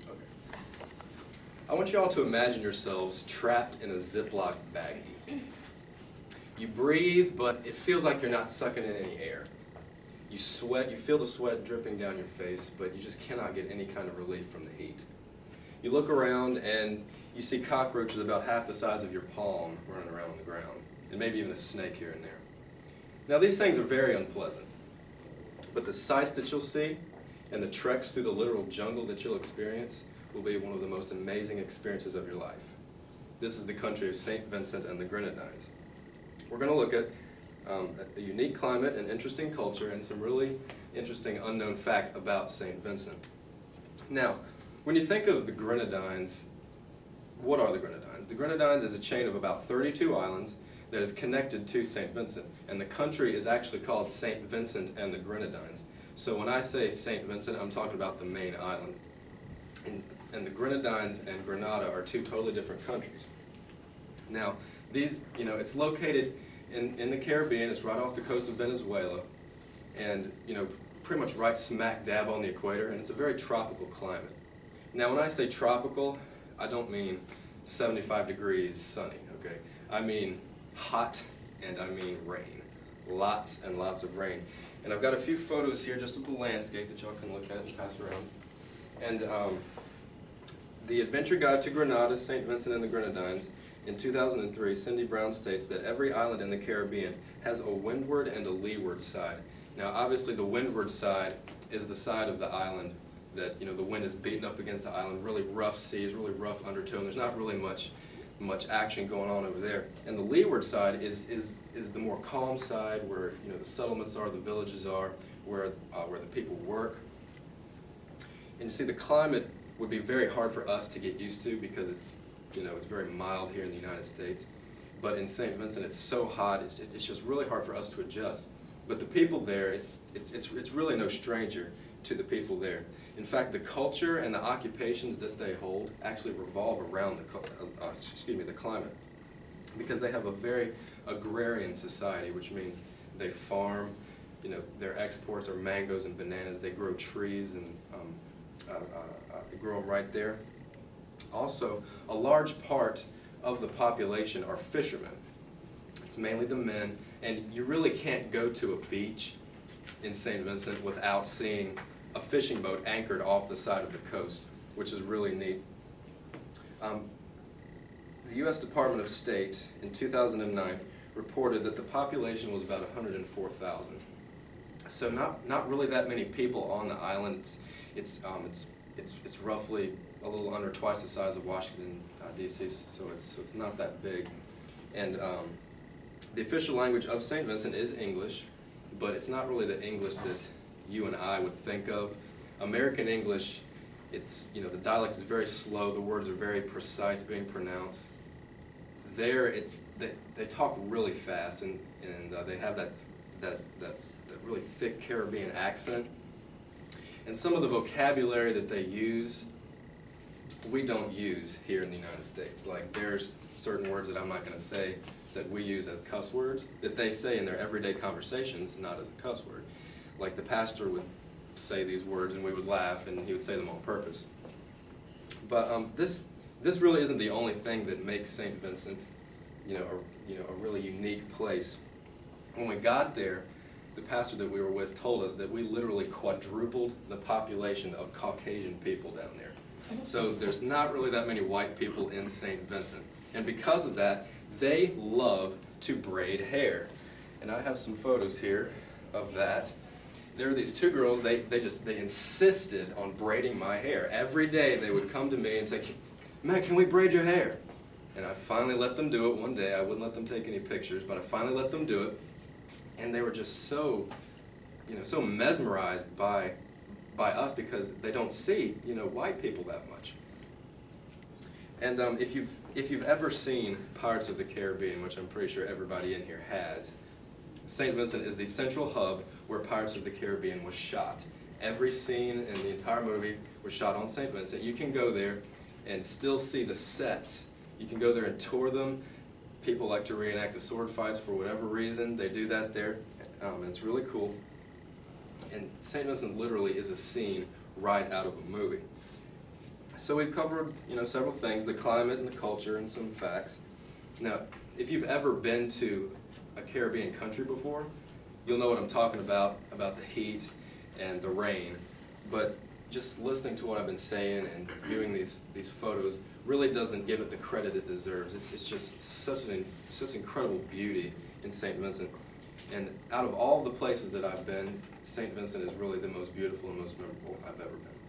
Okay. I want you all to imagine yourselves trapped in a Ziploc baggie. You breathe, but it feels like you're not sucking in any air. You sweat, you feel the sweat dripping down your face, but you just cannot get any kind of relief from the heat. You look around and you see cockroaches about half the size of your palm running around on the ground, and maybe even a snake here and there. Now these things are very unpleasant, but the sights that you'll see and the treks through the literal jungle that you'll experience will be one of the most amazing experiences of your life. This is the country of St. Vincent and the Grenadines. We're going to look at a unique climate and interesting culture and some really interesting unknown facts about St. Vincent. Now, when you think of the Grenadines, what are the Grenadines? The Grenadines is a chain of about 32 islands that is connected to St. Vincent, and the country is actually called St. Vincent and the Grenadines. So when I say St. Vincent, I'm talking about the main island. And the Grenadines and Grenada are two totally different countries. Now, these, it's located in the Caribbean. It's right off the coast of Venezuela, and pretty much right smack dab on the equator, and it's a very tropical climate. Now, when I say tropical, I don't mean 75 degrees sunny, okay? I mean hot, and I mean rain. Lots and lots of rain. And I've got a few photos here just of the landscape that y'all can look at and pass around. And the Adventure Guide to Grenada, St. Vincent and the Grenadines, in 2003, Cindy Brown states that every island in the Caribbean has a windward and a leeward side. Now, obviously, the windward side is the side of the island that, the wind is beating up against the island, really rough seas, really rough undertow, and there's not really much action going on over there. And the leeward side is the more calm side, where the settlements are, the villages are, where the people work. And you see, the climate would be very hard for us to get used to because it's very mild here in the United States. But in St. Vincent, it's so hot, it's just really hard for us to adjust. But the people there, it's really no stranger to the people there. In fact, the culture and the occupations that they hold actually revolve around the climate, because they have a very agrarian society, which means they farm. Their exports are mangoes and bananas. They grow trees and they grow them right there. Also, a large part of the population are fishermen. It's mainly the men, and you really can't go to a beach in St. Vincent without seeing a fishing boat anchored off the side of the coast, which is really neat. The U.S. Department of State in 2009 reported that the population was about 104,000. So not really that many people on the island. It's roughly a little under twice the size of Washington, D.C., so it's not that big. And the official language of St. Vincent is English, but it's not really the English that you and I would think of. American English, the dialect is very slow, the words are very precise being pronounced. There, they talk really fast, and they have that really thick Caribbean accent. And some of the vocabulary that they use, we don't use here in the United States. Like, there's certain words that I'm not going to say that we use as cuss words that they say in their everyday conversations, not as a cuss word. Like, the pastor would say these words and we would laugh, and he would say them on purpose. But this really isn't the only thing that makes St. Vincent a really unique place. When we got there, the pastor that we were with told us that we literally quadrupled the population of Caucasian people down there. So there's not really that many white people in St. Vincent. And because of that, they love to braid hair. And I have some photos here of that. There are these two girls, they insisted on braiding my hair. Every day they would come to me and say, "Man, can we braid your hair?" And I finally let them do it one day. I wouldn't let them take any pictures, but I finally let them do it. And they were just so mesmerized by us, because they don't see, white people that much. And if you've ever seen Pirates of the Caribbean, which I'm pretty sure everybody in here has, St. Vincent is the central hub where Pirates of the Caribbean was shot. Every scene in the entire movie was shot on St. Vincent. You can go there and still see the sets. You can go there and tour them. People like to reenact the sword fights for whatever reason. They do that there. It's really cool. And St. Vincent literally is a scene right out of a movie. So we've covered, several things, the climate and the culture and some facts. Now, if you've ever been to a Caribbean country before, you'll know what I'm talking about the heat and the rain. But just listening to what I've been saying and viewing these photos really doesn't give it the credit it deserves. It's just such incredible beauty in St. Vincent. And out of all the places that I've been, St. Vincent is really the most beautiful and most memorable I've ever been.